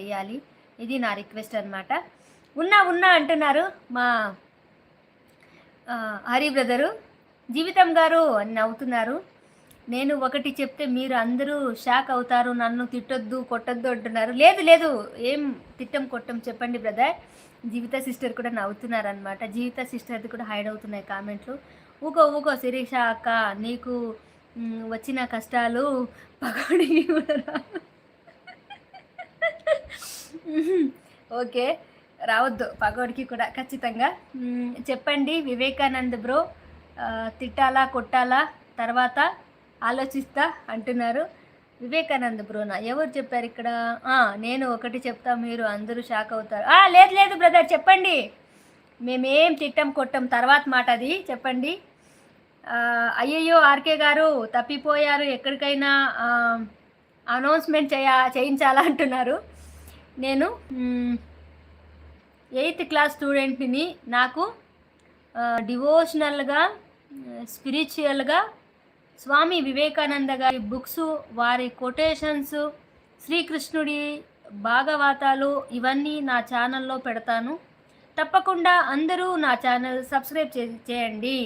చేయాలి. ఇది నా రిక్వెస్ట్ అనమాట. ఉన్నా అంటున్నారు మా హరి బ్రదరు. జీవితం గారు అని నవ్వుతున్నారు. నేను ఒకటి చెప్తే మీరు అందరూ షాక్ అవుతారు, నన్ను తిట్టొద్దు కొట్టొద్దు అంటున్నారు. లేదు ఏం తిట్టం కొట్టం చెప్పండి బ్రదర్. జీవిత సిస్టర్ కూడా నవ్వుతున్నారనమాట. జీవిత సిస్టర్ది కూడా హైడ్ అవుతున్నాయి కామెంట్లు. ఊకో శిరీష అక్క, నీకు వచ్చిన కష్టాలు పకోడికి కూడా ఓకే, రావద్దు పకోడికి కూడా ఖచ్చితంగా. చెప్పండి వివేకానంద్ బ్రో, తిట్టాలా కొట్టాలా తర్వాత ఆలోచిస్తా అంటున్నారు. వివేకానంద్ బ్రోనా ఎవరు చెప్పారు ఇక్కడ? నేను ఒకటి చెప్తా మీరు అందరూ షాక్ అవుతారు. లేదు బ్రదర్ చెప్పండి. మేమేం తిట్టం కొట్టం, తర్వాత మాట అది చెప్పండి. అయ్యయ్యో ఆర్కే గారు తప్పిపోయారు, ఎక్కడికైనా అనౌన్స్మెంట్ చేయించాలా అంటున్నారు. నేను 8th క్లాస్ స్టూడెంట్ని. నాకు డివోషనల్గా స్పిరిచువల్గా స్వామి వివేకానంద గారి బుక్స్, వారి కొటేషన్స్, శ్రీకృష్ణుడి భాగవతాలు ఇవన్నీ నా ఛానల్లో పెడతాను. తప్పకుండా అందరూ నా ఛానల్ సబ్స్క్రైబ్ చేయండి.